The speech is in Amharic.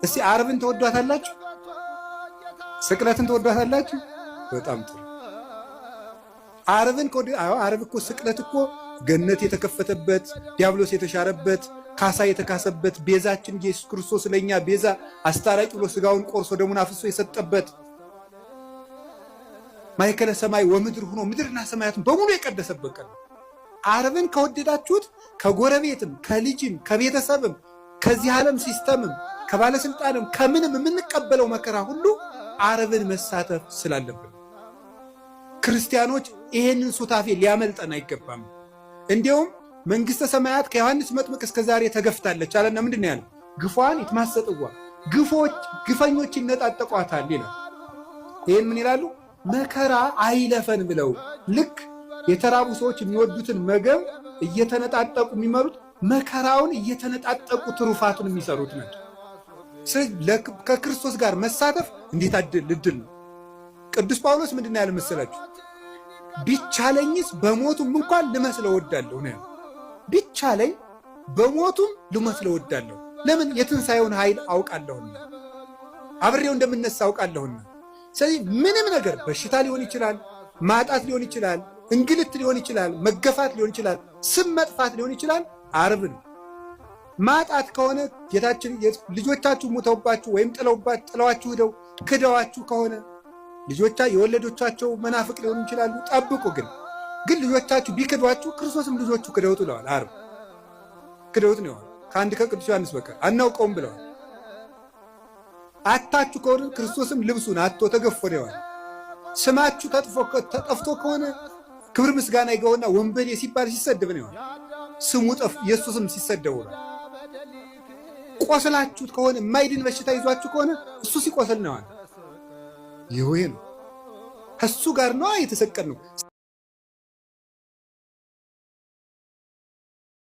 እስቲ ዓርብን ተወዷታላችሁ? ስቅለትን ተወዷታላችሁ? በጣም ጥሩ። ዓርብን ዓርብ እኮ ስቅለት እኮ ገነት የተከፈተበት ዲያብሎስ የተሻረበት ካሳ የተካሰበት ቤዛችን ኢየሱስ ክርስቶስ ለኛ ቤዛ አስታራቂ ብሎ ስጋውን ቆርሶ ደሙን አፍሶ የሰጠበት ማእከለ ሰማይ ወምድር ሆኖ ምድርና ሰማያትን በሙሉ የቀደሰበት ቀን። ዓርብን ከወደዳችሁት ከጎረቤትም ከልጅም ከቤተሰብም ከዚህ ዓለም ሲስተምም ከባለስልጣንም ከምንም የምንቀበለው መከራ ሁሉ ዓርብን መሳተፍ ስላለብን ክርስቲያኖች ይሄንን ሱታፌ ሊያመልጠን አይገባም። እንዲያውም መንግስተ ሰማያት ከዮሐንስ መጥምቅ እስከ ዛሬ ተገፍታለች አለና ምንድነው ያለው? ግፏን ይትማሰጥዋ ግፈኞች ይነጣጠቋታል ይላል። ይሄን ምን ይላሉ? መከራ አይለፈን ብለው ልክ የተራቡ ሰዎች የሚወዱትን ምግብ እየተነጣጠቁ የሚመሩት መከራውን እየተነጣጠቁ ትሩፋቱን የሚሰሩት ናቸው። ከክርስቶስ ጋር መሳተፍ እንዴት እድል ነው! ቅዱስ ጳውሎስ ምንድን ያለ መሰላችሁ? ቢቻለኝስ በሞቱም እንኳን ልመስለው እወዳለሁ ነው። ቢቻለኝ በሞቱም ልመስለው እወዳለሁ። ለምን? የትንሣኤውን ኃይል አውቃለሁና፣ አብሬው እንደምነሳ አውቃለሁና። ስለዚህ ምንም ነገር በሽታ ሊሆን ይችላል፣ ማጣት ሊሆን ይችላል፣ እንግልት ሊሆን ይችላል፣ መገፋት ሊሆን ይችላል፣ ስም መጥፋት ሊሆን ይችላል። ዓርብ ነው። ማጣት ከሆነ ጌታችን ልጆቻችሁ ሞተውባችሁ ወይም ጥለዋችሁ ሄደው ክደዋችሁ ከሆነ የወለዶቻቸው መናፍቅ ሊሆኑ ይችላሉ። ጠብቁ። ግን ልጆቻችሁ ቢክዷችሁ ክርስቶስም ልጆቹ ክደውት ብለዋል። ዓርብ ክደውት ነው። ከአንድ ከቅዱስ ዮሐንስ በቀር አናውቀውም ብለዋል። አታችሁ ከሆነ ክርስቶስም ልብሱን አጥቶ ተገፎ ነው። ስማችሁ ተጠፍቶ ከሆነ ክብር ምስጋና ይገውና ወንበዴ ሲባል ሲሰደብ ነው። ስሙ የእሱ ስም ሲሰደቡ ነው። ቆስላችሁት ከሆነ የማይድን በሽታ ይዟችሁ ከሆነ እሱ ሲቆስል ነው። ይሄ ነው። ከሱ ጋር ነው የተሰቀል ነው።